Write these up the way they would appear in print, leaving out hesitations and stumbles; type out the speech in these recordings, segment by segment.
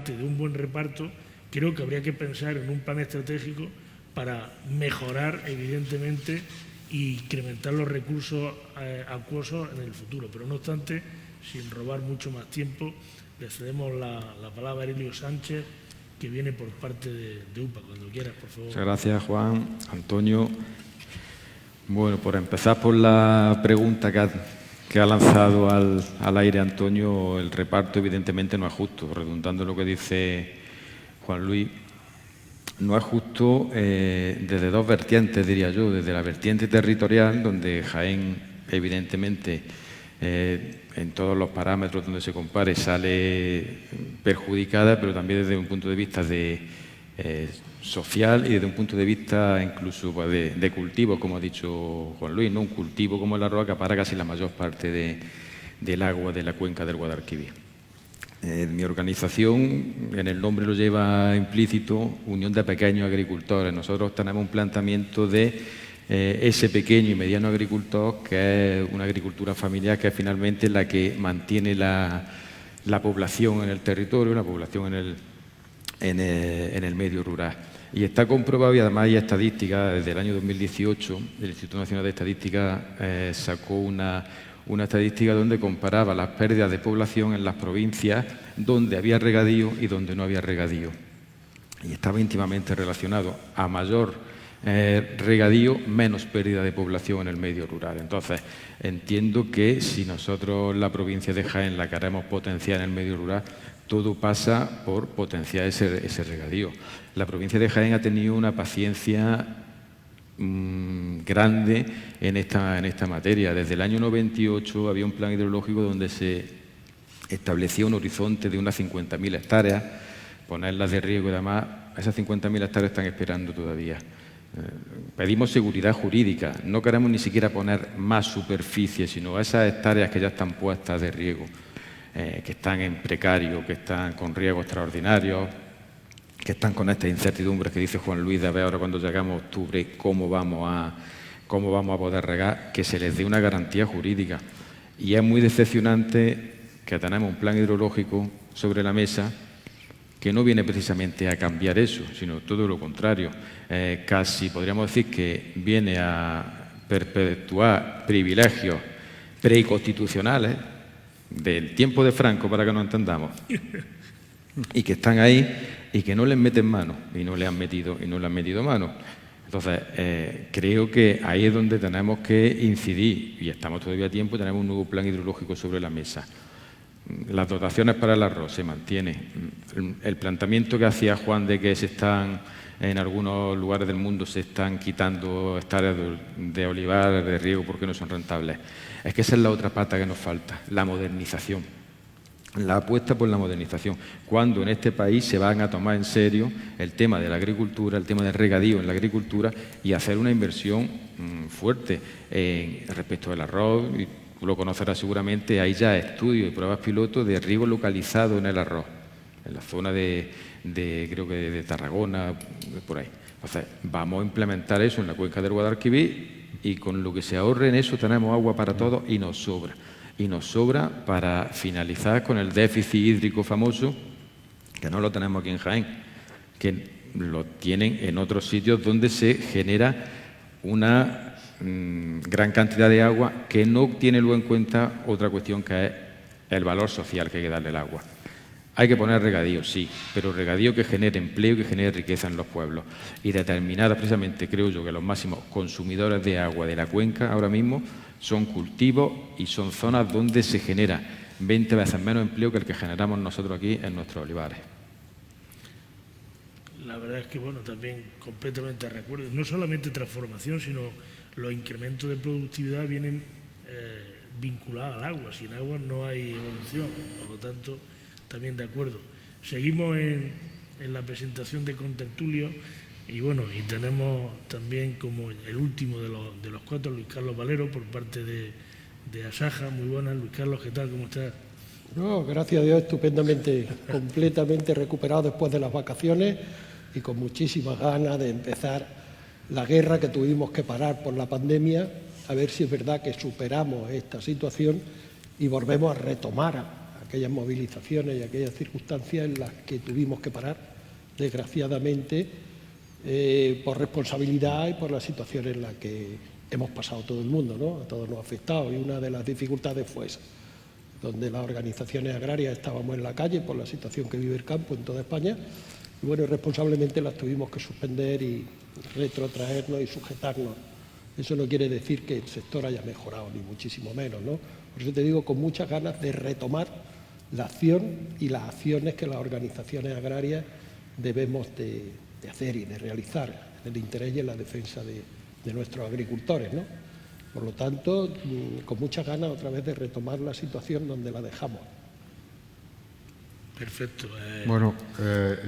aparte de un buen reparto, creo que habría que pensar en un plan estratégico para mejorar, evidentemente, e incrementar los recursos acuosos en el futuro. Pero no obstante, sin robar mucho más tiempo, le cedemos la palabra a Aurelio Sánchez, que viene por parte de UPA. Cuando quieras, por favor. Muchas gracias, Juan. Antonio. Bueno, por empezar por la pregunta que ha lanzado al aire Antonio, el reparto evidentemente no es justo. Redundando en lo que dice Juan Luis, no es justo desde dos vertientes, diría yo. Desde la vertiente territorial, donde Jaén evidentemente en todos los parámetros donde se compare sale perjudicada, pero también desde un punto de vista social y desde un punto de vista incluso pues, de cultivo, como ha dicho Juan Luis, ¿no? Un cultivo como el arroz acapara casi la mayor parte del agua de la cuenca del Guadalquivir. Mi organización, en el nombre lo lleva implícito, Unión de Pequeños Agricultores. Nosotros tenemos un planteamiento de ese pequeño y mediano agricultor, que es una agricultura familiar, que es finalmente la que mantiene la población en el territorio, la población en el medio rural. Y está comprobado, y además hay estadísticas. Desde el año 2018 el Instituto Nacional de Estadística sacó una estadística donde comparaba las pérdidas de población en las provincias donde había regadío y donde no había regadío. Y estaba íntimamente relacionado. A mayor regadío, menos pérdida de población en el medio rural. Entonces, entiendo que si nosotros la provincia de Jaén la queremos potenciar en el medio rural, todo pasa por potenciar ese regadío. La provincia de Jaén ha tenido una paciencia grande en esta materia. Desde el año 98 había un plan hidrológico donde se establecía un horizonte de unas 50.000 hectáreas, ponerlas de riego y demás. Esas 50.000 hectáreas están esperando todavía. Pedimos seguridad jurídica, no queremos ni siquiera poner más superficie, sino esas hectáreas que ya están puestas de riego, que están en precario, que están con riego extraordinario, que están con estas incertidumbres que dice Juan Luis de a ver ahora cuando llegamos a octubre cómo vamos a poder regar, que se les dé una garantía jurídica. Y es muy decepcionante que tenemos un plan hidrológico sobre la mesa que no viene precisamente a cambiar eso, sino todo lo contrario. Casi podríamos decir que viene a perpetuar privilegios preconstitucionales del tiempo de Franco, para que nos entendamos, y que están ahí y que no les meten mano, y no le han metido mano. Entonces, creo que ahí es donde tenemos que incidir, y estamos todavía a tiempo, tenemos un nuevo plan hidrológico sobre la mesa. Las dotaciones para el arroz se mantienen. El planteamiento que hacía Juan de que en algunos lugares del mundo se están quitando hectáreas de olivar, de riego, porque no son rentables. Es que esa es la otra pata que nos falta, la modernización. La apuesta por la modernización. Cuando en este país se van a tomar en serio el tema de la agricultura, el tema del regadío en la agricultura y hacer una inversión fuerte respecto del arroz. Y tú lo conocerás seguramente, hay ya estudios y pruebas pilotos de riego localizado en el arroz, en la zona creo que de Tarragona, por ahí. Entonces, vamos a implementar eso en la cuenca del Guadalquivir y con lo que se ahorre en eso tenemos agua para todos y nos sobra. Y nos sobra para finalizar con el déficit hídrico famoso, que no lo tenemos aquí en Jaén, que lo tienen en otros sitios donde se genera una gran cantidad de agua que no tiene luego en cuenta otra cuestión, que es el valor social que hay que darle al agua. Hay que poner regadío, sí, pero regadío que genere empleo y que genere riqueza en los pueblos. Y determinadas, precisamente, creo yo, que los máximos consumidores de agua de la cuenca ahora mismo son cultivos y son zonas donde se genera 20 veces menos empleo que el que generamos nosotros aquí en nuestros olivares. La verdad es que, bueno, también completamente de acuerdo. No solamente transformación, sino los incrementos de productividad vienen vinculados al agua. Sin agua no hay evolución, por lo tanto, también de acuerdo. Seguimos en la presentación de contertulio y bueno, y tenemos también como el último de los cuatro, Luis Carlos Valero, por parte de Asaja. Muy buenas, Luis Carlos, ¿qué tal? ¿Cómo estás? No, gracias a Dios, estupendamente, completamente recuperado después de las vacaciones y con muchísimas ganas de empezar la guerra que tuvimos que parar por la pandemia, a ver si es verdad que superamos esta situación y volvemos a retomar aquellas movilizaciones y aquellas circunstancias en las que tuvimos que parar, desgraciadamente, por responsabilidad y por la situación en la que hemos pasado todo el mundo, ¿no? A todos nos ha afectado, y una de las dificultades fue esa, donde las organizaciones agrarias estábamos en la calle por la situación que vive el campo en toda España, y bueno, irresponsablemente las tuvimos que suspender y retrotraernos y sujetarnos. Eso no quiere decir que el sector haya mejorado, ni muchísimo menos, ¿no? Por eso te digo, con muchas ganas de retomar la acción y las acciones que las organizaciones agrarias debemos de hacer y de realizar en el interés y en la defensa de nuestros agricultores, ¿no? Por lo tanto, con muchas ganas otra vez de retomar la situación donde la dejamos. Perfecto. Bueno,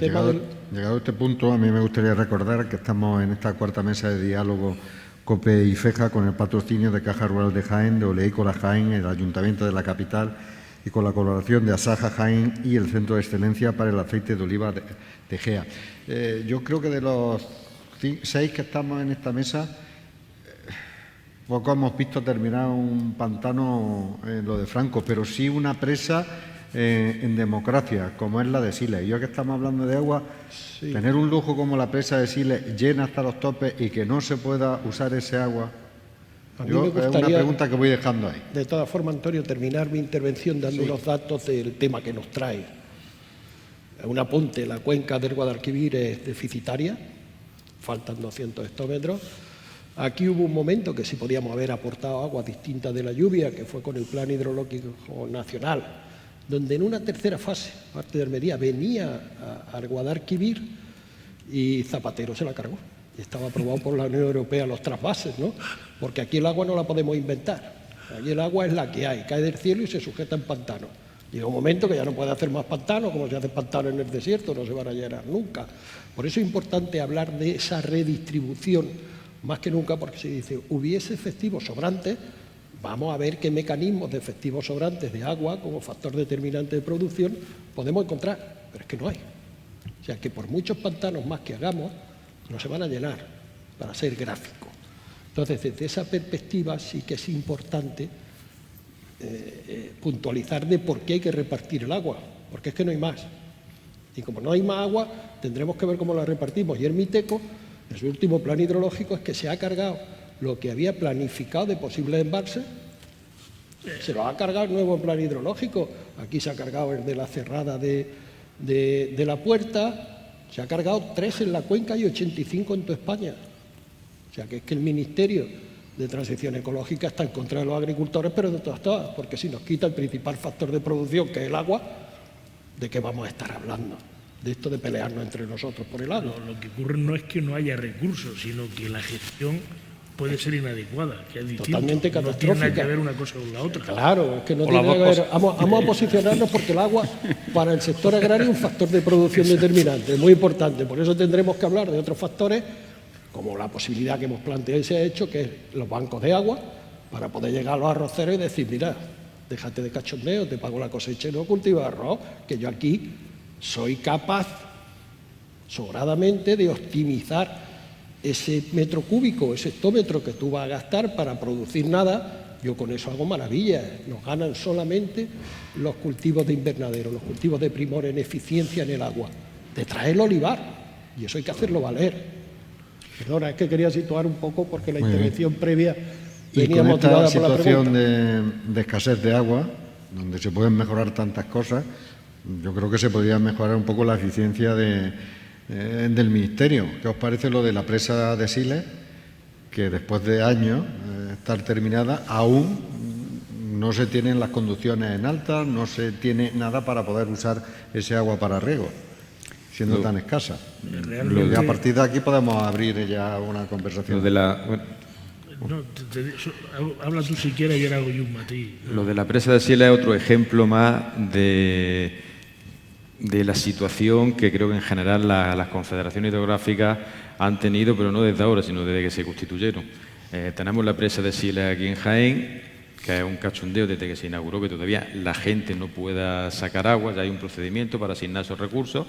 llegado a este punto, a mí me gustaría recordar que estamos en esta cuarta mesa de diálogo COPE y FEJA con el patrocinio de Caja Rural de Jaén, de Oleícola Jaén, el Ayuntamiento de la capital y con la colaboración de Asaja Jaén y el Centro de Excelencia para el Aceite de Oliva de GEA. Yo creo que de los 6 que estamos en esta mesa, poco hemos visto terminar un pantano en lo de Franco, pero sí una presa en democracia, como es la de Siles. Y ya que estamos hablando de agua, sí, tener un lujo como la presa de Siles llena hasta los topes y que no se pueda usar ese agua, es una pregunta que voy dejando ahí. De todas formas, Antonio, terminar mi intervención dando unos datos del tema que nos trae. Un apunte: la cuenca del Guadalquivir es deficitaria, faltan 200 hectómetros. Aquí hubo un momento que sí podíamos haber aportado agua distinta de la lluvia, que fue con el Plan Hidrológico Nacional, donde en una tercera fase, parte de Almería, venía al Guadalquivir y Zapatero se la cargó. Y estaba aprobado por la Unión Europea los trasvases, ¿no? Porque aquí el agua no la podemos inventar. Aquí el agua es la que hay, cae del cielo y se sujeta en pantanos. Llega un momento que ya no puede hacer más pantanos, como se hace pantano en el desierto, no se van a llenar nunca. Por eso es importante hablar de esa redistribución, más que nunca, porque si dice, hubiese efectivos sobrantes, vamos a ver qué mecanismos de efectivos sobrantes de agua como factor determinante de producción podemos encontrar, pero es que no hay. O sea, que por muchos pantanos más que hagamos, no se van a llenar, para ser gráfico. Entonces, desde esa perspectiva sí que es importante puntualizar de por qué hay que repartir el agua, porque es que no hay más. Y como no hay más agua, tendremos que ver cómo la repartimos. Y el MITECO, en su último plan hidrológico, es que se ha cargado lo que había planificado de posibles embalses, se lo ha cargado el nuevo plan hidrológico. Aquí se ha cargado el de la cerrada de la Puerta, se ha cargado 3 en la cuenca y 85 en toda España. O sea, que es que el Ministerio de Transición Ecológica está en contra de los agricultores, pero de todas, porque si nos quita el principal factor de producción, que es el agua, ¿de qué vamos a estar hablando? De esto de pelearnos entre nosotros por el agua. Lo que ocurre no es que no haya recursos, sino que la gestión puede ser inadecuada, que es distinto. Totalmente catastrófica. No tiene nada que ver una cosa con la otra. Claro, es que no tiene que ver. Vamos a posicionarnos porque el agua para el sector agrario es un factor de producción determinante, muy importante. Por eso tendremos que hablar de otros factores, como la posibilidad que hemos planteado y se ha hecho, que es los bancos de agua, para poder llegar a los arroceros y decir, mira, déjate de cachondeo, te pago la cosecha y no cultivas arroz, que yo aquí soy capaz sobradamente de optimizar ese metro cúbico, ese hectómetro que tú vas a gastar para producir nada. Yo con eso hago maravillas. Nos ganan solamente los cultivos de invernadero, los cultivos de primor en eficiencia en el agua. De traer el olivar, y eso hay que hacerlo valer. Perdona, es que quería situar un poco porque la intervención previa venía motivada por la pregunta. Y con esta situación de escasez de agua, donde se pueden mejorar tantas cosas, yo creo que se podría mejorar un poco la eficiencia del Ministerio. ¿Qué os parece lo de la presa de Siles, que después de años estar terminada, aún no se tienen las conducciones en alta, no se tiene nada para poder usar ese agua para riego, siendo tan escasa? Y a partir de aquí podemos abrir ya una conversación. Habla tú si quieres y ahora hago yo un matiz. Lo de la presa de Siles es otro ejemplo más de la situación que creo que en general las confederaciones hidrográficas han tenido, pero no desde ahora, sino desde que se constituyeron. Tenemos la presa de Siles aquí en Jaén, que es un cachondeo desde que se inauguró, que todavía la gente no pueda sacar agua, ya hay un procedimiento para asignar esos recursos,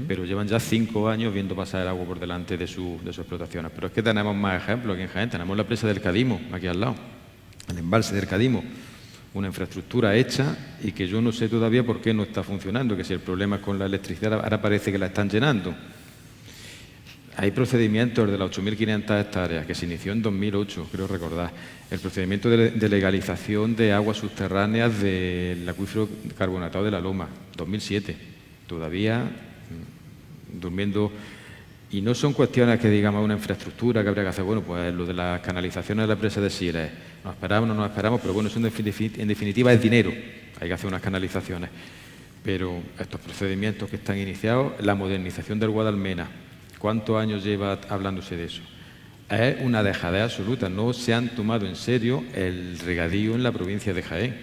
pero llevan ya 5 años viendo pasar el agua por delante de sus explotaciones. Pero es que tenemos más ejemplos aquí en Jaén. Tenemos la presa del Cadimo, aquí al lado, el embalse del Cadimo. una infraestructura hecha y que yo no sé todavía por qué no está funcionando, que si el problema es con la electricidad, ahora parece que la están llenando. Hay procedimientos de las 8.500 hectáreas que se inició en 2008, creo recordar, el procedimiento de legalización de aguas subterráneas del acuífero carbonatado de la Loma, 2007, todavía durmiendo. Y no son cuestiones que digamos una infraestructura que habría que hacer, bueno, pues lo de las canalizaciones de la presa de Siles, nos esperamos, no nos esperamos, pero bueno, eso en definitiva es dinero, hay que hacer unas canalizaciones. Pero estos procedimientos que están iniciados, la modernización del Guadalmena, ¿cuántos años lleva hablándose de eso? Es una dejadez absoluta, no se han tomado en serio el regadío en la provincia de Jaén.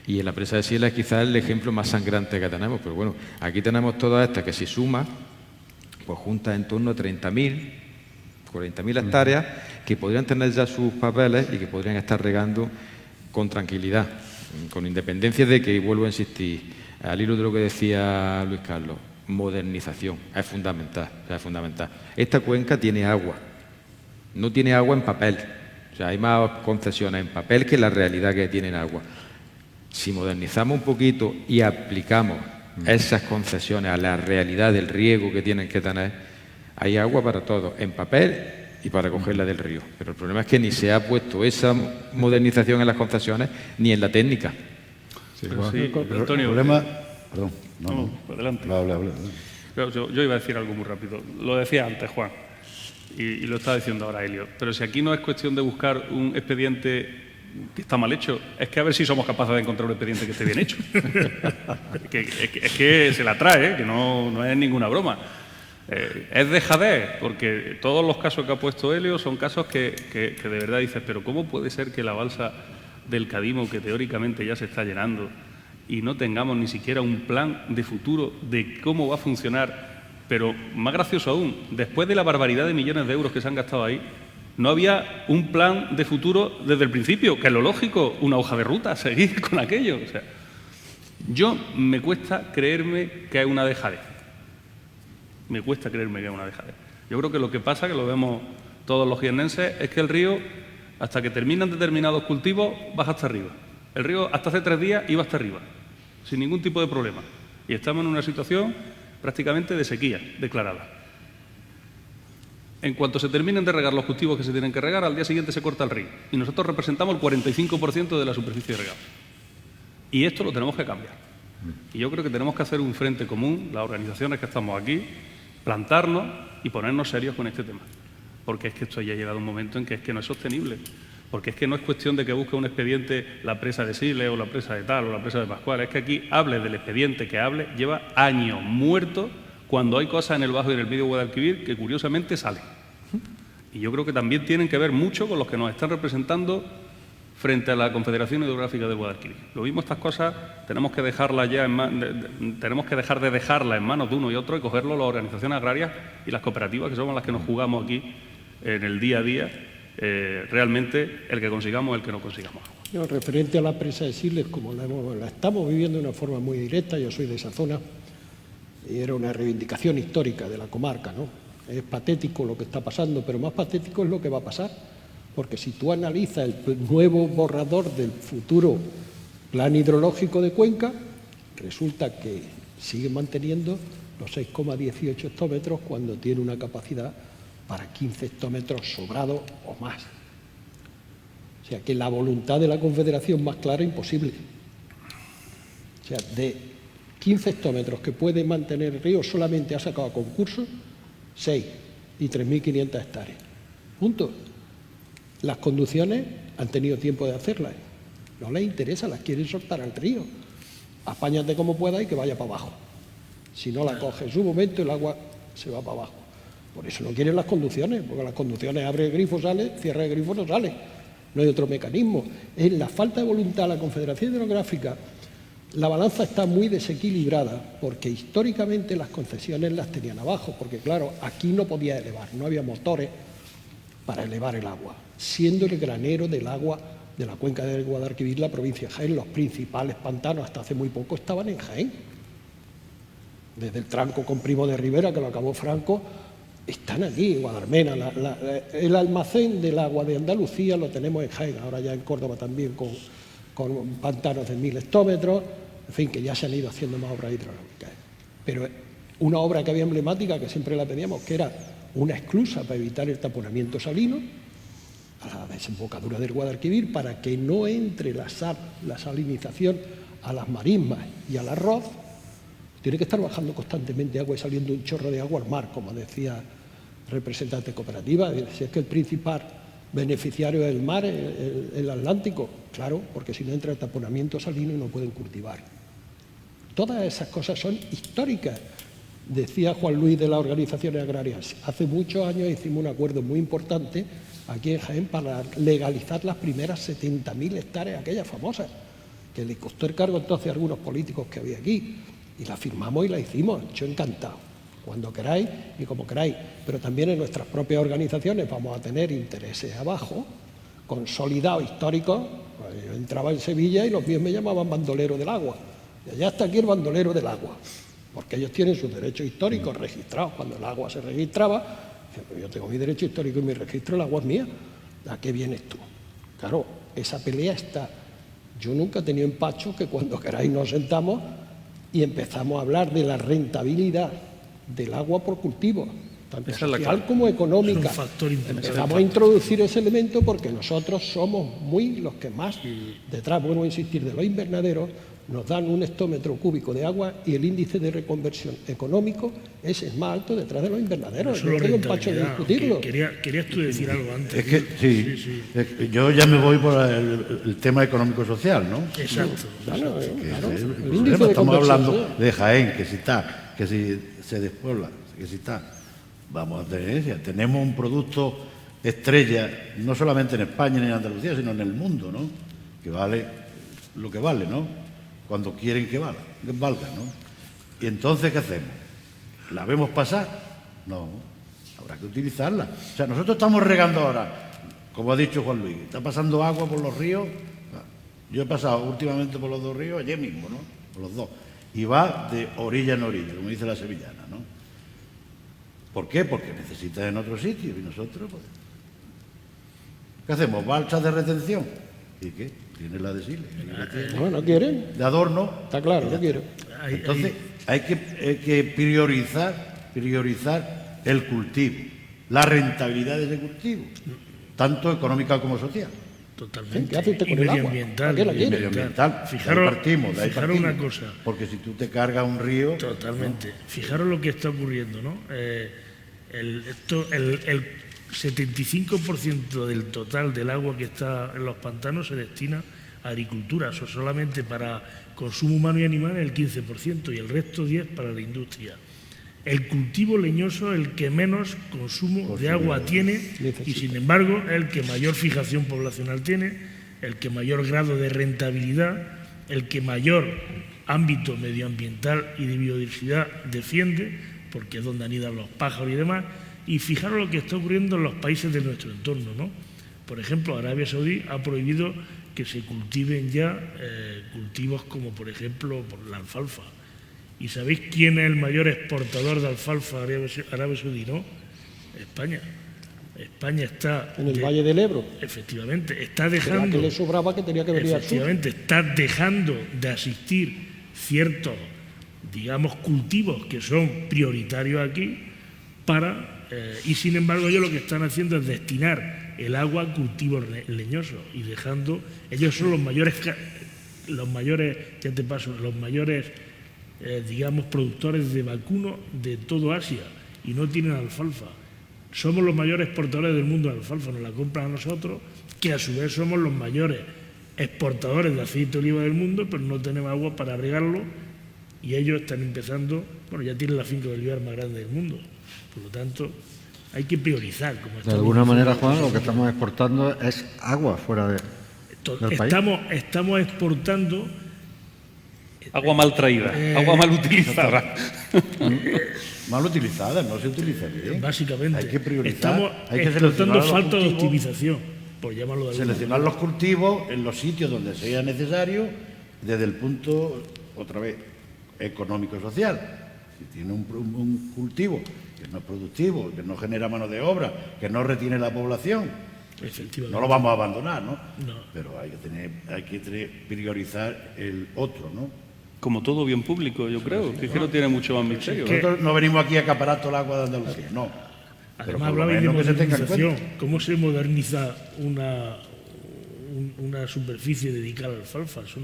Y en la presa de Siles quizás es el ejemplo más sangrante que tenemos, pero bueno, aquí tenemos todas estas que si suma, pues juntas en torno a 30.000, 40.000 hectáreas que podrían tener ya sus papeles y que podrían estar regando con tranquilidad, con independencia de que, vuelvo a insistir, al hilo de lo que decía Luis Carlos, modernización, es fundamental, es fundamental. Esta cuenca tiene agua, no tiene agua en papel, o sea, hay más concesiones en papel que la realidad que tienen agua. Si modernizamos un poquito y aplicamos esas concesiones a la realidad del riego que tienen que tener, hay agua para todos, en papel y para cogerla del río. Pero el problema es que ni se ha puesto esa modernización en las concesiones ni en la técnica. Sí, Antonio, problema... Perdón, no, adelante. Habla. Yo iba a decir algo muy rápido. Lo decía antes, Juan, y lo estaba diciendo ahora Helio. Pero si aquí no es cuestión de buscar un expediente que está mal hecho, es que a ver si somos capaces de encontrar un expediente que esté bien hecho. es que se la trae, que no es ninguna broma. Es dejadez, porque todos los casos que ha puesto Helio son casos que de verdad dices, pero ¿cómo puede ser que la balsa del Cadimo, que teóricamente ya se está llenando, y no tengamos ni siquiera un plan de futuro de cómo va a funcionar? Pero más gracioso aún, después de la barbaridad de millones de euros que se han gastado ahí, no había un plan de futuro desde el principio, que es lo lógico, una hoja de ruta, seguir con aquello. O sea, yo me cuesta creerme que es una dejadez. Me cuesta creerme que es una dejadez. Yo creo que lo que pasa, que lo vemos todos los jiennenses, es que el río, hasta que terminan determinados cultivos, baja hasta arriba. El río hasta hace 3 días iba hasta arriba, sin ningún tipo de problema. Y estamos en una situación prácticamente de sequía declarada. En cuanto se terminen de regar los cultivos que se tienen que regar, al día siguiente se corta el río. Y nosotros representamos el 45% de la superficie regada. Y esto lo tenemos que cambiar. Y yo creo que tenemos que hacer un frente común, las organizaciones que estamos aquí, plantarnos y ponernos serios con este tema. Porque es que esto ya ha llegado un momento en que es que no es sostenible. Porque es que no es cuestión de que busque un expediente la presa de Siles o la presa de tal o la presa de Pascual. Es que aquí hable del expediente que hable, lleva años muerto cuando hay cosas en el Bajo y en el Medio Guadalquivir que curiosamente salen. Y yo creo que también tienen que ver mucho con los que nos están representando frente a la Confederación Hidrográfica del Guadalquivir. Lo mismo, estas cosas tenemos que dejarlas ya tenemos que dejar de dejarlas en manos de uno y otro y cogerlo las organizaciones agrarias y las cooperativas, que somos las que nos jugamos aquí en el día a día, realmente el que consigamos, el que no consigamos. No, referente a la presa de Siles, como la estamos viviendo de una forma muy directa, yo soy de esa zona, y era una reivindicación histórica de la comarca, ¿no? Es patético lo que está pasando, pero más patético es lo que va a pasar, porque si tú analizas el nuevo borrador del futuro plan hidrológico de Cuenca, resulta que sigue manteniendo los 6,18 hectómetros cuando tiene una capacidad para 15 hectómetros sobrados o más. O sea, que la voluntad de la Confederación más clara imposible. O sea, de 15 hectómetros que puede mantener el río, solamente ha sacado a concurso 6 y 3.500 hectáreas. Punto. Las conducciones han tenido tiempo de hacerlas. No les interesa, las quieren soltar al río. Apáñate como pueda y que vaya para abajo. Si no la coge en su momento, el agua se va para abajo. Por eso no quieren las conducciones, porque las conducciones abre el grifo, sale, cierra el grifo, no sale. No hay otro mecanismo. Es la falta de voluntad de la Confederación Hidrográfica. La balanza está muy desequilibrada porque históricamente las concesiones las tenían abajo, porque claro, aquí no podía elevar, no había motores para elevar el agua, siendo el granero del agua de la cuenca del Guadalquivir la provincia de Jaén. Los principales pantanos hasta hace muy poco estaban en Jaén. Desde el tranco con Primo de Rivera, que lo acabó Franco, están aquí, en Guadalmena. El almacén del agua de Andalucía lo tenemos en Jaén, ahora ya en Córdoba también con con pantanos de 1000 hectómetros, en fin, que ya se han ido haciendo más obras hidrológicas. Pero una obra que había emblemática, que siempre la pedíamos, que era una esclusa para evitar el taponamiento salino a la desembocadura del Guadalquivir, para que no entre la salinización a las marismas y al arroz. Tiene que estar bajando constantemente agua y saliendo un chorro de agua al mar, como decía el representante cooperativa. Si es que el principal beneficiario del mar es el Atlántico, claro, porque si no entra el taponamiento salino y no pueden cultivar. Todas esas cosas son históricas. Decía Juan Luis de las organizaciones agrarias, hace muchos años hicimos un acuerdo muy importante aquí en Jaén para legalizar las primeras 70.000 hectáreas, aquellas famosas, que le costó el cargo entonces a algunos políticos que había aquí, y la firmamos y la hicimos. Yo encantado, cuando queráis y como queráis, pero también en nuestras propias organizaciones vamos a tener intereses abajo, consolidados, históricos. Yo entraba en Sevilla y los míos me llamaban bandolero del agua, y allá está aquí el bandolero del agua, porque ellos tienen sus derechos históricos registrados. Cuando el agua se registraba, yo tengo mi derecho histórico y mi registro, el agua es mía. ¿A qué vienes tú? Claro, esa pelea está. Yo nunca he tenido empacho que cuando queráis nos sentamos y empezamos a hablar de la rentabilidad del agua por cultivo, tanto social como económica. Es un factor importante. Empezamos a introducir ese elemento porque nosotros somos muy los que más detrás, vuelvo a insistir, de los invernaderos, nos dan un hectómetro cúbico de agua y el índice de reconversión económico es el más alto detrás de los invernaderos. No Yo tengo empacho de discutirlo. Querías tú decir algo antes. Es que, sí. Es que yo ya me voy por el tema económico-social, ¿no? Exacto. Claro. El índice estamos hablando de Jaén, que si se despobla, que si está. Vamos a tener, tenemos un producto estrella, no solamente en España ni en Andalucía, sino en el mundo, ¿no? Que vale lo que vale, ¿no? Cuando quieren que valga, ¿no? Y entonces, ¿qué hacemos? ¿La vemos pasar? No, habrá que utilizarla. O sea, nosotros estamos regando ahora, como ha dicho Juan Luis, está pasando agua por los ríos. Yo he pasado últimamente por los dos ríos, ayer mismo, ¿no? Por los dos. Y va de orilla en orilla, como dice la sevillana, ¿no? ¿Por qué? Porque necesita en otro sitio y nosotros, pues, ¿qué hacemos? ¿Balsas de retención? ¿Y qué? Tiene la de Sile. No quieren. De adorno. Está claro, no quieren. Entonces, hay que priorizar el cultivo, la rentabilidad de ese cultivo, tanto económica como social. Totalmente. ¿Qué hace usted con y el agua? medioambiental. ¿Para qué la quiere? Medioambiental. Fijaros Partimos. una cosa. Porque si tú te cargas un río... Totalmente. ¿No? Fijaros lo que está ocurriendo, ¿no? El 75% del total del agua que está en los pantanos se destina a agricultura, o solamente para consumo humano y animal el 15% y el resto 10% para la industria. El cultivo leñoso es el que menos consumo de agua tiene y, sin embargo, es el que mayor fijación poblacional tiene, el que mayor grado de rentabilidad, el que mayor ámbito medioambiental y de biodiversidad defiende, porque es donde anidan los pájaros y demás. Y fijaros lo que está ocurriendo en los países de nuestro entorno, ¿no? Por ejemplo, Arabia Saudí ha prohibido que se cultiven ya cultivos como, por ejemplo, la alfalfa. ¿Y sabéis quién es el mayor exportador de alfalfa a Arabia Saudí? ¿No? España. España está... En el Valle del Ebro. Efectivamente, está dejando... que le sobraba que tenía que venir al sur. Efectivamente, está dejando de asistir ciertos, digamos, cultivos que son prioritarios aquí para... y sin embargo ellos lo que están haciendo es destinar el agua a cultivos leñosos y dejando... Ellos son los mayores, digamos, productores de vacuno de todo Asia y no tienen alfalfa. Somos los mayores exportadores del mundo de alfalfa, nos la compran a nosotros, que a su vez somos los mayores exportadores de aceite de oliva del mundo, pero no tenemos agua para regarlo y ellos están empezando, bueno, ya tienen la finca de olivar más grande del mundo. Por lo tanto, hay que priorizar. De alguna manera, Juan, lo que estamos exportando es agua fuera del país. Estamos exportando... Agua mal traída, agua mal utilizada. Mal utilizada, no se utiliza bien. Básicamente. Hay que priorizar. Estamos hay que exportando falta de optimización, por llamarlo de alguna seleccionar manera. los cultivos en los sitios donde sea necesario, desde el punto, otra vez, económico-social. Si tiene un cultivo que no es productivo, que no genera mano de obra, que no retiene la población, Efectivamente. No lo vamos a abandonar, ¿no? No. Pero hay que priorizar el otro, ¿no? Como todo bien público, yo creo, que es que no tiene mucho más misterio. Nosotros no venimos aquí a acaparar todo el agua de Andalucía, no. Pero Además, por lo hablabais de menos que se tenga en modernización. cuenta. ¿Cómo se moderniza una superficie dedicada a la alfalfa? Eso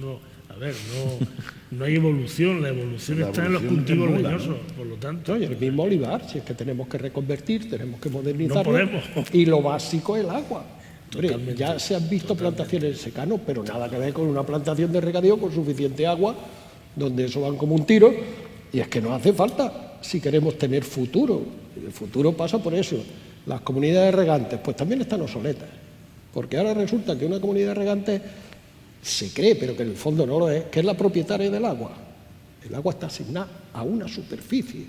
no hay evolución. La evolución La está en los evolución cultivos es nula, leñosos. ¿no? Por lo tanto, Y el mismo olivar, si es que tenemos que reconvertir, tenemos que modernizarlo. No podemos. Y lo básico es el agua. Hombre, Totalmente. ya se han visto plantaciones en secano, pero nada que ver con una plantación de regadío con suficiente agua, donde eso van como un tiro, y es que nos hace falta si queremos tener futuro. El futuro pasa por eso. Las comunidades regantes, pues también están obsoletas, porque ahora resulta que una comunidad regante se cree, pero que en el fondo no lo es, que es la propietaria del agua. El agua está asignada a una superficie.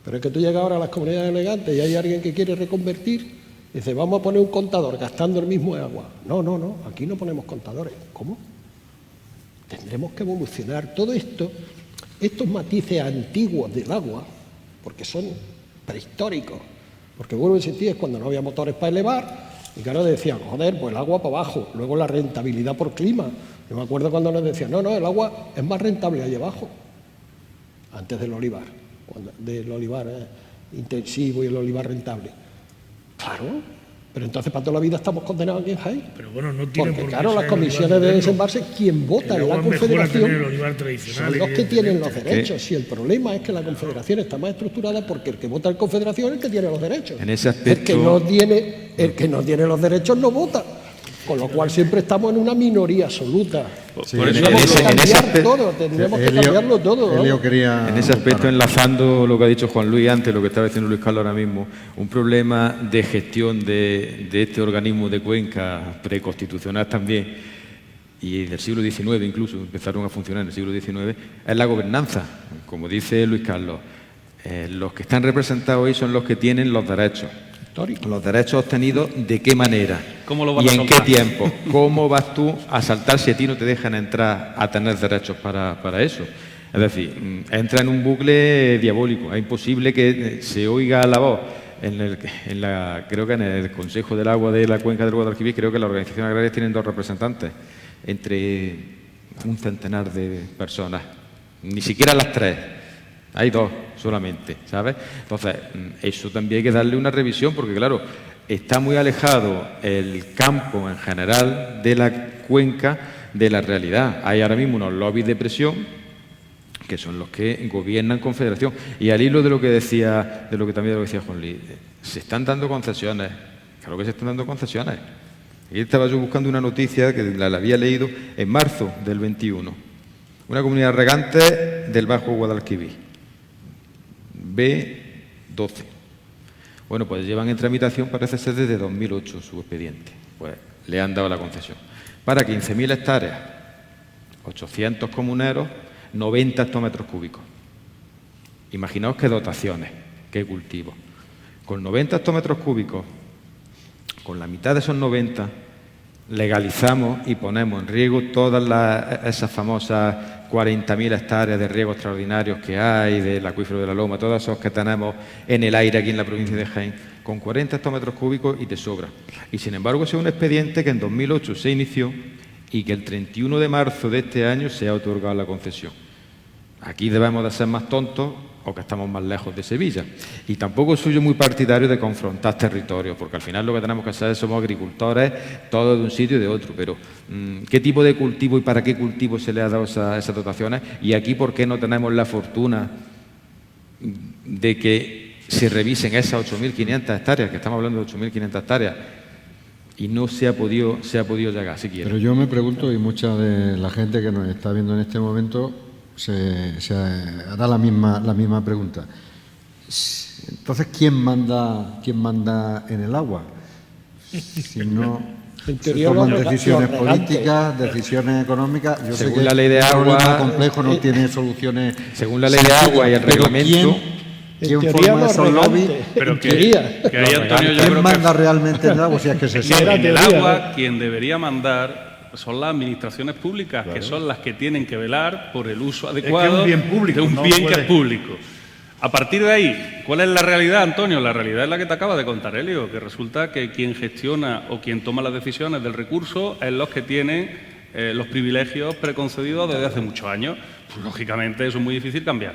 Pero es que tú llegas ahora a las comunidades regantes y hay alguien que quiere reconvertir, y dice, vamos a poner un contador gastando el mismo agua. No, aquí no ponemos contadores. ¿Cómo? Tendremos que evolucionar todo esto, estos matices antiguos del agua, porque son prehistóricos. Porque vuelvo a insistir, es cuando no había motores para elevar, y claro, decían, joder, pues el agua para abajo, luego la rentabilidad por clima. Yo me acuerdo cuando nos decían, no, el agua es más rentable allá abajo, antes del olivar, del olivar intensivo y el olivar rentable. Claro, pero entonces para toda la vida estamos condenados aquí en Jaén. pero bueno, no tiene Porque por qué claro, ser las el comisiones olivar de moderno. desembalse, quien vota El en la agua es mejor a tener el Confederación olivar tradicional, son los que tienen los evidentemente. derechos. Si el problema es que la Confederación está más estructurada porque el que vota en Confederación es el que tiene los derechos. En ese El que no tiene los derechos no vota. Con lo cual siempre estamos en una minoría absoluta. Sí, Por eso- Tendríamos que en ese cambiar aspecto- todo, tendríamos que Elio- cambiarlo todo. ¿no? Elio quería En ese aspecto, para- enlazando lo que ha dicho Juan Luis antes, lo que estaba diciendo Luis Carlos ahora mismo, un problema de gestión de este organismo de cuenca preconstitucional también, y del siglo XIX incluso, empezaron a funcionar en el siglo XIX, es la gobernanza. Como dice Luis Carlos, los que están representados hoy son los que tienen los derechos. Los derechos obtenidos, ¿de qué manera? ¿Cómo lo van ¿Y a en soltar? qué tiempo? ¿Cómo vas tú a saltar si a ti no te dejan entrar a tener derechos para eso? Es decir, entra en un bucle diabólico. Es imposible que se oiga la voz. Creo que en el Consejo del Agua de la Cuenca del Guadalquivir, creo que las organizaciones agrarias tienen 2 representantes, entre un centenar de personas. Ni siquiera las 3. Hay 2 solamente, ¿sabes? Entonces, eso también hay que darle una revisión, porque claro, está muy alejado el campo en general de la cuenca de la realidad. Hay ahora mismo unos lobbies de presión que son los que gobiernan Confederación. Y al hilo de lo que también decía Juan Luis, se están dando concesiones, claro que se están dando concesiones. Aquí estaba yo buscando una noticia que la había leído en marzo del 21. Una comunidad regante del Bajo Guadalquivir. B12. Bueno, pues llevan en tramitación, parece ser desde 2008 su expediente. Pues le han dado la concesión. Para 15.000 hectáreas, 800 comuneros, 90 hectómetros cúbicos. Imaginaos qué dotaciones, qué cultivos. Con 90 hectómetros cúbicos, con la mitad de esos 90, legalizamos y ponemos en riego todas esas famosas 40.000 hectáreas de riego extraordinarios que hay, del acuífero de la Loma, todos esos que tenemos en el aire aquí en la provincia de Jaén, con 40 hectómetros cúbicos y te sobra. Y sin embargo, ese es un expediente que en 2008 se inició y que el 31 de marzo de este año se ha otorgado la concesión. Aquí debemos de ser más tontos o que estamos más lejos de Sevilla. Y tampoco soy yo muy partidario de confrontar territorios, porque al final lo que tenemos que hacer somos agricultores, todos de un sitio y de otro, pero ¿qué tipo de cultivo y para qué cultivo se le ha dado esas dotaciones? Y aquí, ¿por qué no tenemos la fortuna de que se revisen esas 8.500 hectáreas, que estamos hablando de 8.500 hectáreas, y no se ha podido llegar siquiera? Pero yo me pregunto, y mucha de la gente que nos está viendo en este momento se hará la misma pregunta. Entonces, ¿quién manda en el agua? Si no En se teoría toman los decisiones regantes. políticas, decisiones económicas. Yo Según sé que la ley de es un agua, problema complejo, no tiene soluciones. Según la ley de agua y el Pero reglamento, ¿quién En teoría forma los esos lobbies? regantes, Pero en que teoría. ahí, Antonio, yo ¿Quién creo manda que realmente en el agua? Si es que se en sabe. el teoría, agua quien debería mandar son las administraciones públicas, que son las que tienen que velar por el uso adecuado bien público, de un no bien que puede- es público. A partir de ahí, ¿cuál es la realidad, Antonio? La realidad es la que te acaba de contar, Helio, que resulta que quien gestiona o quien toma las decisiones del recurso es los que tienen los privilegios preconcedidos desde hace muchos años. Pues, lógicamente, eso es muy difícil cambiar.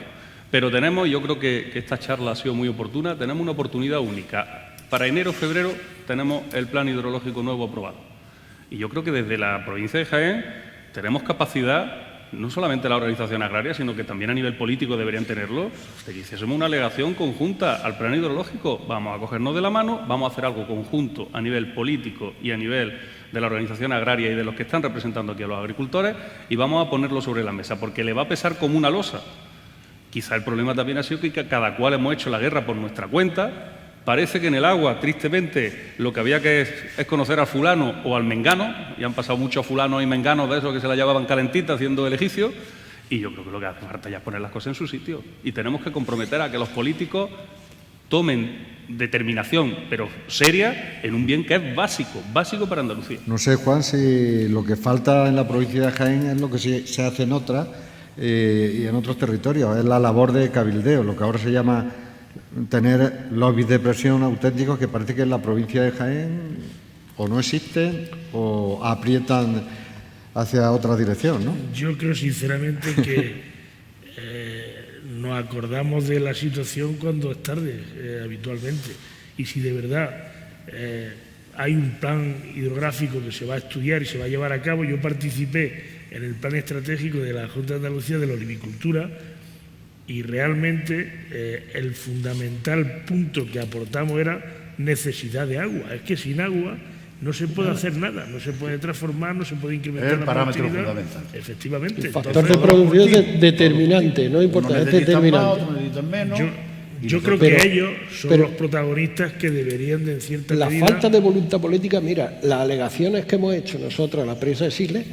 Pero tenemos, yo creo que esta charla ha sido muy oportuna, tenemos una oportunidad única. Para enero o febrero tenemos el plan hidrológico nuevo aprobado. Y yo creo que desde la provincia de Jaén tenemos capacidad, no solamente la organización agraria, sino que también a nivel político deberían tenerlo, de que hiciésemos una alegación conjunta al plan hidrológico. Vamos a cogernos de la mano, vamos a hacer algo conjunto a nivel político y a nivel de la organización agraria y de los que están representando aquí a los agricultores, y vamos a ponerlo sobre la mesa, porque le va a pesar como una losa. Quizá el problema también ha sido que cada cual hemos hecho la guerra por nuestra cuenta. Parece que en el agua, tristemente, lo que había que es conocer al fulano o al mengano, y han pasado muchos fulanos y menganos de esos que se la llevaban calentita haciendo el ejercicio, y yo creo que lo que hace falta ya es poner las cosas en su sitio. Y tenemos que comprometer a que los políticos tomen determinación, pero seria, en un bien que es básico, básico para Andalucía. No sé, Juan, si lo que falta en la provincia de Jaén es lo que se hace en otras y en otros territorios, es la labor de cabildeo, lo que ahora se llama tener lobbies de presión auténticos, que parece que en la provincia de Jaén o no existen o aprietan hacia otra dirección, ¿no? Yo creo sinceramente que nos acordamos de la situación cuando es tarde, habitualmente. Y si de verdad hay un plan hidrográfico que se va a estudiar y se va a llevar a cabo, yo participé en el plan estratégico de la Junta de Andalucía de la Olivicultura, y realmente el fundamental punto que aportamos era necesidad de agua. Es que sin agua no se puede hacer nada, no se puede transformar, no se puede incrementar el la parámetro productividad. fundamental. Efectivamente. El factor de producción es determinante, no importa, es determinante. Yo creo que ellos son los protagonistas que deberían de, en cierta la medida... falta de voluntad política, mira, las alegaciones que hemos hecho nosotros a la prensa de Siles,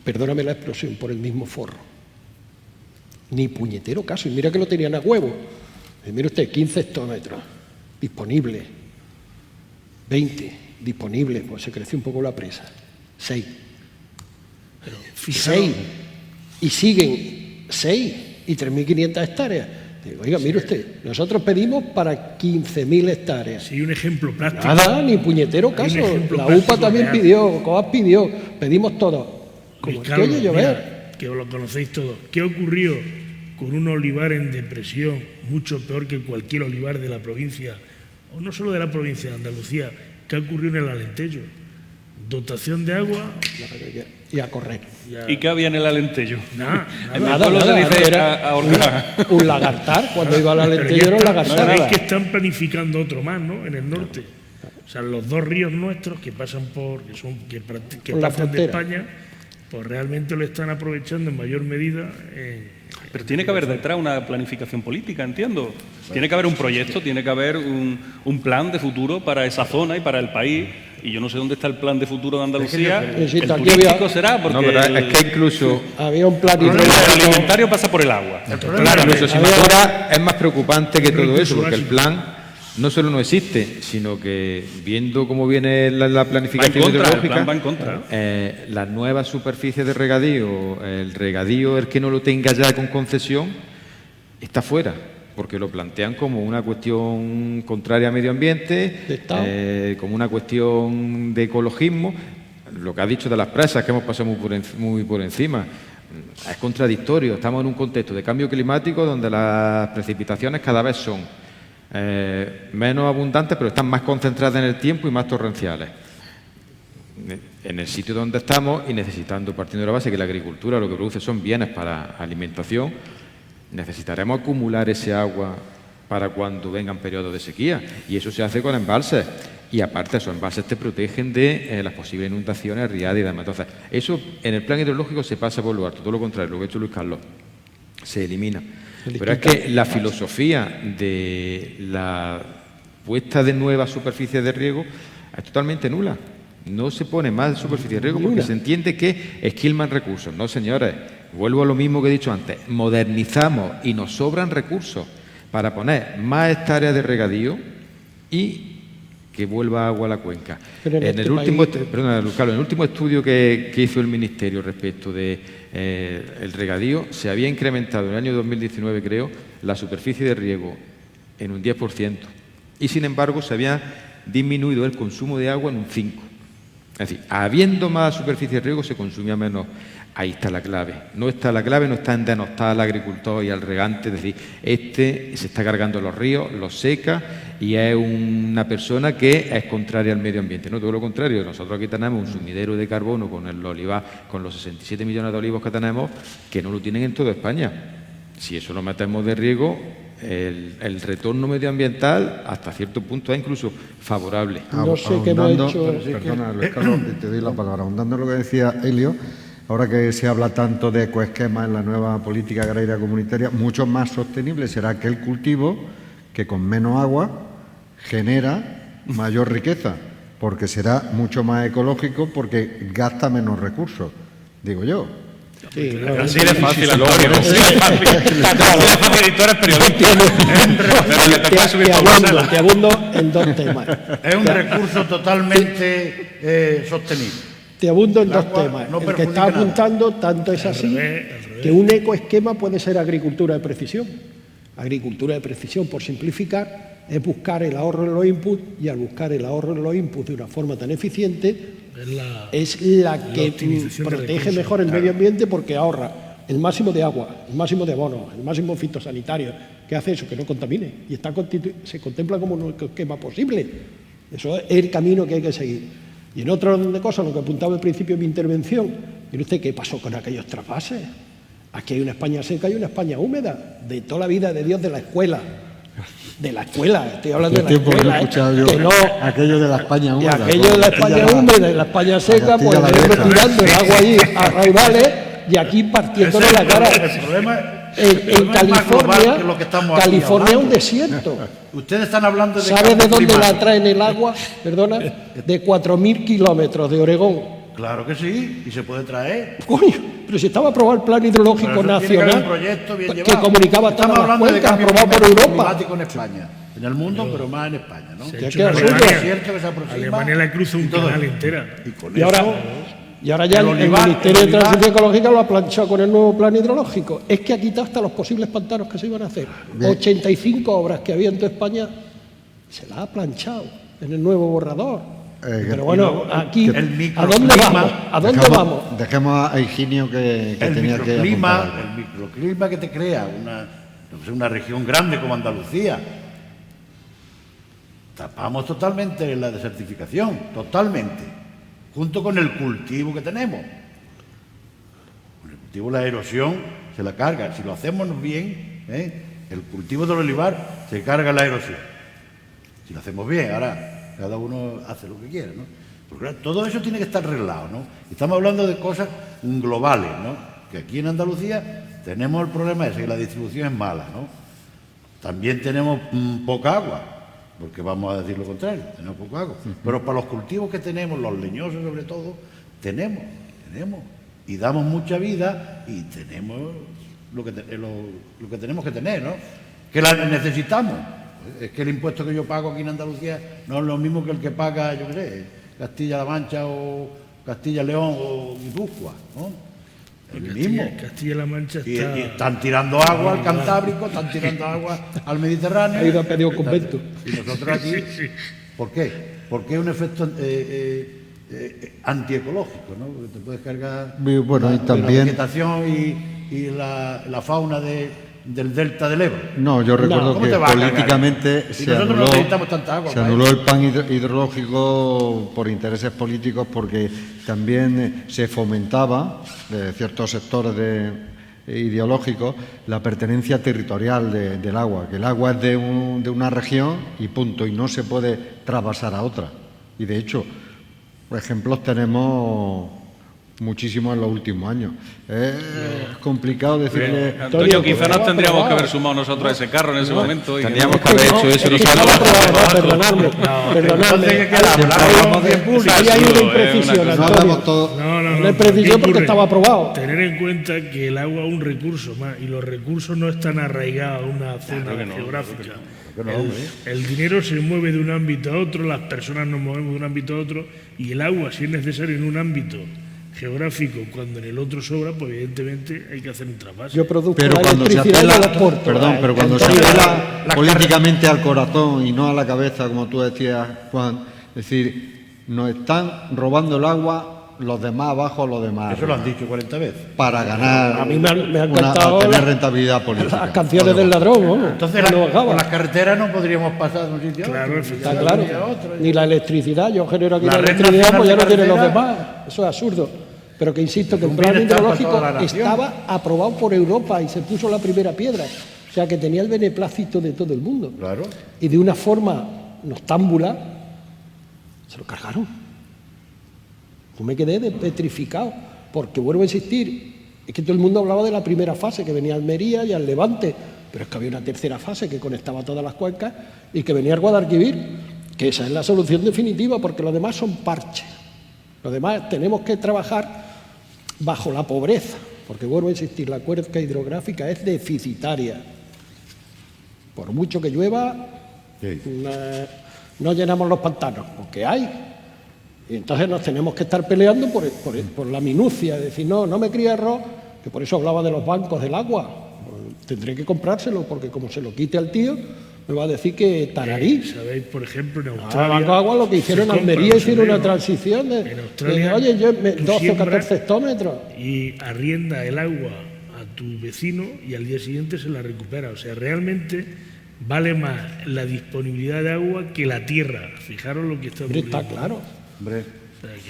perdóname la expresión, por el mismo forro. Ni puñetero caso, y mira que lo tenían a huevo. Mire usted, 15 hectómetros disponibles, 20 disponibles, pues se creció un poco la presa, 6. 6, y siguen 6 y 3.500 hectáreas. Digo, oiga, mire usted, nosotros pedimos para 15.000 hectáreas. Sí, un ejemplo práctico. Nada, ni puñetero caso. La UPA también pidió, COAP pidió, pedimos todo. Como Carlos, que oye llover. mira, que lo conocéis todos. ¿Qué ocurrió con un olivar en depresión mucho peor que cualquier olivar de la provincia, o no solo de la provincia de Andalucía? ¿Qué ocurrió en el Alentejo? Dotación de agua Y a correr. ¿Y qué había en el Alentejo? Nada, En mi nada. pueblo se dice era ahorcar. un lagartar, cuando iba a la Pero Alentejo ya era un está, lagartar. sabéis que están planificando otro más, ¿no? En el norte. O sea, los dos ríos nuestros que pasan que Por la pasan de frontera. España, pues realmente lo están aprovechando en mayor medida. Pero tiene que haber detrás una planificación política, entiendo. Tiene que haber un proyecto, tiene que haber un plan de futuro para esa zona y para el país. Y yo no sé dónde está el plan de futuro de Andalucía. Sí, El aquí turístico había- será, porque No, pero es que incluso, Había un plan el hidrológico. alimentario pasa por el agua. incluso si mejora, es más preocupante que todo Recurso eso, porque el básico. plan no solo no existe, sino que viendo cómo viene la Va en planificación contra, el hidrológica, plan va en contra. las nuevas superficies de regadío, el regadío, el que no lo tenga ya con concesión, está fuera, porque lo plantean como una cuestión contraria al medio ambiente, De Estado. como una cuestión de ecologismo. Lo que ha dicho de las presas, que hemos pasado muy por encima, es contradictorio. Estamos en un contexto de cambio climático donde las precipitaciones cada vez son menos abundantes, pero están más concentradas en el tiempo y más torrenciales. En el sitio donde estamos y necesitando, partiendo de la base que la agricultura lo que produce son bienes para alimentación, necesitaremos acumular ese agua para cuando vengan periodos de sequía, y eso se hace con embalses, y aparte esos embalses te protegen de las posibles inundaciones, riadas y demás. Entonces, eso en el plan hidrológico se pasa por lo alto, todo lo contrario, lo que ha hecho Luis Carlos, se elimina. Pero es que la filosofía de la puesta de nuevas superficies de riego es totalmente nula. No se pone más superficie de riego porque se entiende que esquilman recursos. No, señores, vuelvo a lo mismo que he dicho antes. Modernizamos y nos sobran recursos para poner más hectáreas de regadío y que vuelva agua a la cuenca. Pero en En este el último, país- perdona, Carlos, en el último estudio que hizo el Ministerio respecto de el regadío, se había incrementado en el año 2019, creo, la superficie de riego en un 10%. Y, sin embargo, se había disminuido el consumo de agua en un 5%. Es decir, habiendo más superficie de riego, se consumía menos. Ahí está la clave. No está la clave, no está en denostar al agricultor y al regante. Es decir, se está cargando los ríos, los seca y es una persona que es contraria al medio ambiente. No, todo lo contrario. Nosotros aquí tenemos un sumidero de carbono con el olivar, con los 67 millones de olivos que tenemos, que no lo tienen en toda España. Si eso lo metemos de riego, el retorno medioambiental hasta cierto punto es incluso favorable. No sé qué hemos hecho. Perdona, Luis Carlos, te doy la palabra. Ahondando en lo que decía Helio, ahora que se habla tanto de ecoesquemas en la nueva política agraria comunitaria, mucho más sostenible será aquel cultivo que con menos agua genera mayor riqueza, porque será mucho más ecológico porque gasta menos recursos, digo yo. Sí, Así de fácil, Antonio. Así de fácil. Así de fácil, y tú eres periodista. Pero que te puedes subir por la sala. te abundo en dos temas. Es un recurso totalmente sostenible. Te abundo en El dos agua temas. no El que perjudica está nada. apuntando tanto es así que un ecoesquema puede ser agricultura de precisión. Agricultura de precisión, por simplificar, es buscar el ahorro en los inputs, y al buscar el ahorro en los inputs de una forma tan eficiente, es la que optimización de protege recursos, mejor el medio ambiente porque ahorra el máximo de agua, el máximo de abono, el máximo fitosanitario, que hace eso, que no contamine, y se contempla como un esquema posible. Eso es el camino que hay que seguir. Y en otro orden de cosas, lo que apuntaba al principio de mi intervención, mire usted qué pasó con aquellos trasvases. Aquí hay una España seca y una España húmeda, de toda la vida de Dios, de la escuela. De la escuela, estoy hablando de la tiempo que no he escuela. escuchado yo que no, aquello de la España y húmeda. aquello de la España húmeda y la España seca, pues Castilla-La iremos Vieja. tirando el agua allí a raudales y aquí partiéndonos la cara. El problema En es más global California, que lo que estamos aquí California es un hablando. desierto. Ustedes están hablando de ¿Sabe cambio de dónde la climático. traen el agua? Perdona, de 4.000 kilómetros de Oregón. Claro que sí, y se puede traer. Coño, pero si estaba aprobado el Plan Hidrológico Pero eso tiene que haber Nacional un proyecto bien que llevado. comunicaba Estamos todas las hablando de cuencas, cambio aprobado por Europa. climático en España. En el mundo, pero más en España, ¿no? Ya hecho queda en absurdo. Es Alemania. cierto que se aproxima. Alemania le cruza un y todo canal eso. entera. Y con Y eso, ahora ya el olivar- Ministerio de el olivar- Transición Ecológica lo ha planchado con el nuevo Plan Hidrológico. Es que ha quitado hasta los posibles pantanos que se iban a hacer. 85 obras que había en toda España se las ha planchado en el nuevo borrador. Pero bueno, aquí, el ¿a dónde microclima- vamos? ¿A dónde vamos? Dejemos a Higinio que el tenía que microclima, apuntar algo. el microclima que te crea una región grande como Andalucía. Tapamos totalmente la desertificación, totalmente, junto con el cultivo que tenemos. Con el cultivo, la erosión se la carga. Si lo hacemos bien, el cultivo del olivar se carga la erosión. Si lo hacemos bien, ahora cada uno hace lo que quiera, ¿no? Porque claro, todo eso tiene que estar arreglado, ¿no? Estamos hablando de cosas globales, ¿no? Que aquí en Andalucía tenemos el problema ese, que la distribución es mala, ¿no? También tenemos poca agua, porque vamos a decir lo contrario, tenemos poca agua. Pero para los cultivos que tenemos, los leñosos sobre todo, tenemos. Y damos mucha vida y tenemos lo que tenemos que tener, ¿no? Que la necesitamos. Es que el impuesto que yo pago aquí en Andalucía no es lo mismo que el que paga, yo qué sé, Castilla-La Mancha o Castilla-León o Guipúzcoa, ¿no? El mismo. Castilla-La Mancha Y está... están tirando agua al Cantábrico, están tirando agua al Mediterráneo. Ha ido a pedir un convento. Y nosotros aquí, ¿por qué? Porque es un efecto antiecológico, ¿no? Porque te puedes cargar Bueno, y la también- vegetación y la fauna del delta del Ebro. No, yo recuerdo ¿cómo que te va a cargar? políticamente Y se nosotros no anuló, necesitamos tanta agua se para anuló eso. el plan hidrológico por intereses políticos porque también se fomentaba de ciertos sectores ideológicos la pertenencia territorial del agua, que el agua es de una región y punto, y no se puede trasvasar a otra. Y de hecho, ejemplos tenemos muchísimos en los últimos años. Es complicado decirle... Antonio, quizá pues, nos tendríamos que aprobado. haber sumado nosotros a ese carro en ese momento. Y que Tendríamos no- que haber hecho eso es que nosotros. estaba aprobado, perdonadme. Entonces, ¿qué queda? Hablamos bien público. Ahí hay una absurdo, imprecisión, una cosa- No Antonio. hablamos todo... No, no le precisó ¿qué porque ocurre? estaba aprobado. Tener en cuenta que el agua es un recurso más y los recursos no están arraigados a una zona geográfica. El dinero se mueve de un ámbito a otro, las personas nos movemos de un ámbito a otro y el agua, si es necesario en un ámbito geográfico, cuando en el otro sobra, pues evidentemente hay que hacer un trasvase. Yo produzco Pero la cuando se electricidad y apela, la exporto. perdón, pero cuando se Entonces, apela políticamente al corazón y no a la cabeza, como tú decías, Juan, es decir, nos están robando el agua los demás abajo, los demás Eso lo arriba, han dicho 40 veces. para ganar, a mí me han a encantado tener las rentabilidad política. canciones del ladrón, vamos. Entonces, cuando bajaba. con las carreteras no podríamos pasar de un sitio a Claro, otro. Está claro. Ni la electricidad, yo genero aquí La la red electricidad, nacional pues ya de no tienen los carretera. demás. Eso es absurdo. Pero que insisto que el un plan bienestar para hidrológico toda la nación. estaba aprobado por Europa y se puso la primera piedra. O sea que tenía el beneplácito de todo el mundo. Claro. Y de una forma noctámbula se lo cargaron. Yo me quedé petrificado, porque vuelvo a insistir, es que todo el mundo hablaba de la primera fase, que venía Almería y al Levante, pero es que había una tercera fase que conectaba todas las cuencas y que venía al Guadalquivir, que esa es la solución definitiva, porque los demás son parches. Los demás tenemos que trabajar bajo la pobreza, porque vuelvo a insistir, la cuenca hidrográfica es deficitaria. Por mucho que llueva, Sí. no llenamos los pantanos, porque hay. Y entonces nos tenemos que estar peleando por la minucia, decir, no me críe arroz, que por eso hablaba de los bancos del agua. Pues tendré que comprárselo, porque como se lo quite al tío, me va a decir que tararí. Sabéis, por ejemplo, en Ahora Australia... Banco de Agua lo que hicieron en se compra, Almería, no hicieron se una ve, ¿no? transición En Australia, oye, yo tú 12 o siembras 14 hectómetros. y arrienda el agua a tu vecino y al día siguiente se la recupera. O sea, realmente vale más la disponibilidad de agua que la tierra. Fijaros lo que está Hombre, ocurriendo. está claro. Hombre,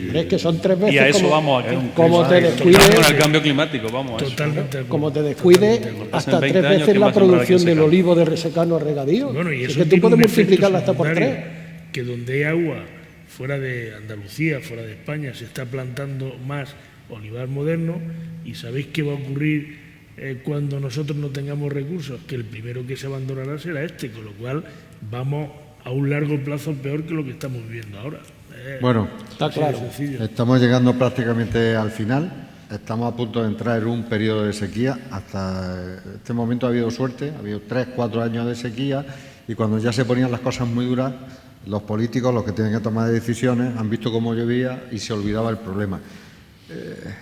Hombre, es que son 3 veces Y a eso como, vamos aquí. como te Con descuides, el cambio climático, vamos a eso. Totalmente de acuerdo. como te descuides, hasta 20 3 años, veces ¿quién va la a sembrar producción aquí del secano? olivo de resecano a regadío. Bueno, y Es eso que tú tiene puedes un efecto multiplicarla hasta por secundario, 3. que donde hay agua fuera de Andalucía, fuera de España, se está plantando más olivar moderno y sabéis qué va a ocurrir cuando nosotros no tengamos recursos, que el primero que se abandonará será este, con lo cual vamos a un largo plazo peor que lo que estamos viviendo ahora. Bueno, Está Así de claro. sencillo. estamos llegando prácticamente al final. Estamos a punto de entrar en un periodo de sequía. Hasta este momento ha habido suerte, ha habido 3-4 años de sequía y cuando ya se ponían las cosas muy duras, los políticos, los que tienen que tomar decisiones, han visto cómo llovía y se olvidaba el problema.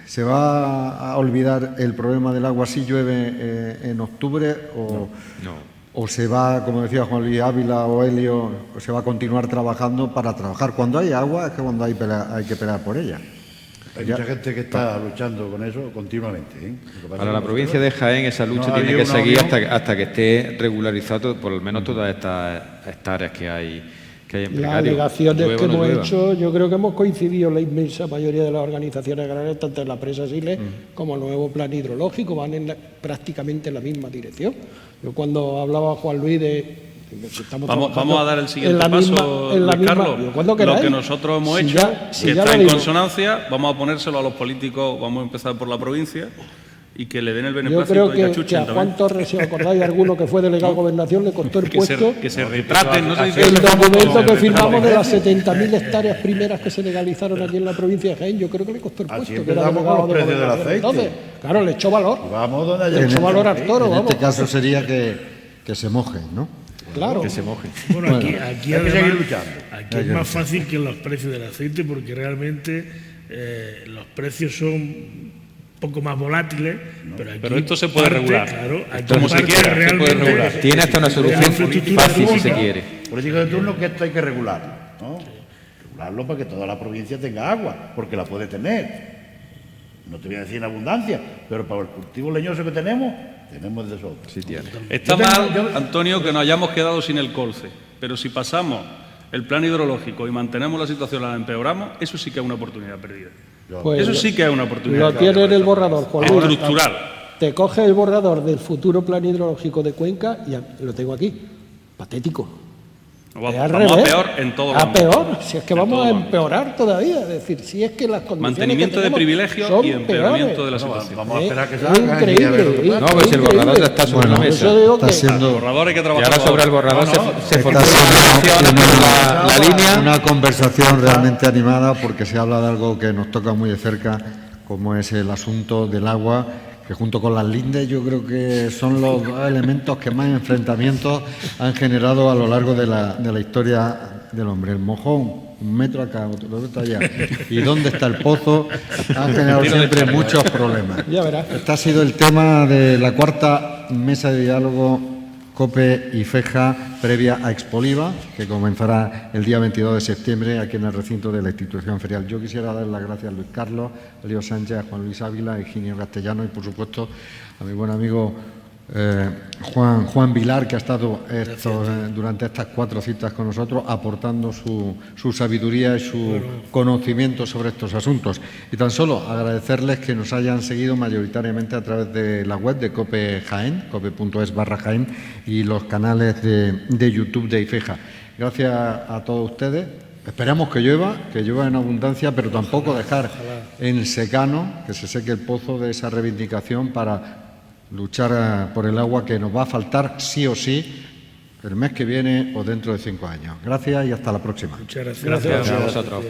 ¿Se va a olvidar el problema del agua si llueve en octubre o se va, como decía Juan Luis Ávila o Helio, o se va a continuar trabajando para trabajar? Cuando hay agua es que cuando hay que pelear por ella. hay mucha gente que está luchando con eso continuamente. ¿eh? Lo que pasa Para es la que provincia de Jaén esa lucha no ha tiene habido que una seguir unión. hasta que esté regularizado por lo menos todas estas hectáreas que hay en Las precario. alegaciones Llueva que o no hemos llueva. hecho, yo creo que hemos coincidido la inmensa mayoría de las organizaciones agrarias, tanto en la presa Siles como el nuevo plan hidrológico, van prácticamente en la misma dirección. Yo cuando hablaba a Juan Luis de que estamos Vamos trabajando a dar el siguiente en la paso, misma- en la Luis misma- Carlos. yo cuando Lo queráis. que nosotros hemos Si hecho, ya- si que ya está lo en digo. consonancia, vamos a ponérselo a los políticos, vamos a empezar por la provincia y que le den el Yo beneplácito creo y que cachuchen a también. Juan Torres, si os acordáis, alguno que fue delegado de gobernación, le costó el puesto Que se retraten, no se dice el eso. documento que firmamos de las 70.000 hectáreas primeras que se legalizaron aquí en la provincia de Jaén. Yo creo que le costó el Así puesto, que era empezamos delegado con los de precios del gobernación. aceite. Entonces, claro, le echó valor. Vamos donde haya Le echó valor al aceite. toro, En vamos. este caso sería que se mojen, ¿no? Claro. Que se mojen. Bueno, aquí hay que además, seguir luchando. aquí es más fácil que los precios del aceite porque realmente los precios son poco más volátiles, pero aquí Pero esto se puede regular. Claro, aquí Como se parte quiera, se puede realmente regular. Tiene hasta una solución infraestructura fácil si se pública. quiere. Político de turno que esto hay que regularlo, ¿no? Regularlo para que toda la provincia tenga agua, porque la puede tener. No te voy a decir en abundancia, pero para el cultivo leñoso que tenemos de sobra. Sí tiene. Está Yo tengo- mal, yo- Antonio, que nos hayamos quedado sin el colce, pero si pasamos el plan hidrológico y mantenemos la situación, la empeoramos, eso sí que es una oportunidad perdida. Pues Eso sí que es una oportunidad lo perdida. tiene en el borrador, Juan Luis. Estructural. Te coge el borrador del futuro plan hidrológico de Cuenca y lo tengo aquí. Patético. Vamos, Es al vamos a revés. peor en todo A ámbito. peor, si es que En vamos todo a ámbito. empeorar todavía. Es decir, si es que las condiciones Mantenimiento que de tenemos privilegios son y empeoramiento peores. de la situación. Vamos a esperar que Es salga. increíble. No, pues el borrador ya está sobre la Por mesa. eso digo Está que siendo, El borrador hay que Y trabajar. ahora sobre el borrador se formula está la línea. una conversación realmente animada porque se habla de algo que nos toca muy de cerca, como es el asunto del agua, que junto con las lindes yo creo que son los dos elementos que más enfrentamientos han generado a lo largo de la historia del hombre. El mojón, 1 metro acá, otro allá, y dónde está el pozo, han generado siempre muchos problemas. Ya verás. Este ha sido el tema de la cuarta mesa de diálogo COPE y FEJA previa a Expoliva, que comenzará el día 22 de septiembre aquí en el recinto de la institución ferial. Yo quisiera dar las gracias a Luis Carlos, a Leo Sánchez, a Juan Luis Ávila, a Higinio Castellano y, por supuesto, a mi buen amigo Juan Vilar, que ha estado durante estas 4 citas con nosotros, aportando su sabiduría y su conocimiento sobre estos asuntos. Y tan solo agradecerles que nos hayan seguido mayoritariamente a través de la web de COPE Jaén, cope.es/Jaén, y los canales de YouTube de IFEJA. Gracias a todos ustedes. Esperamos que llueva en abundancia, pero tampoco dejar en secano, que se seque el pozo de esa reivindicación para luchar por el agua que nos va a faltar sí o sí el mes que viene o dentro de 5 años. Gracias y hasta la próxima. Muchas gracias. Gracias. Gracias a vosotros.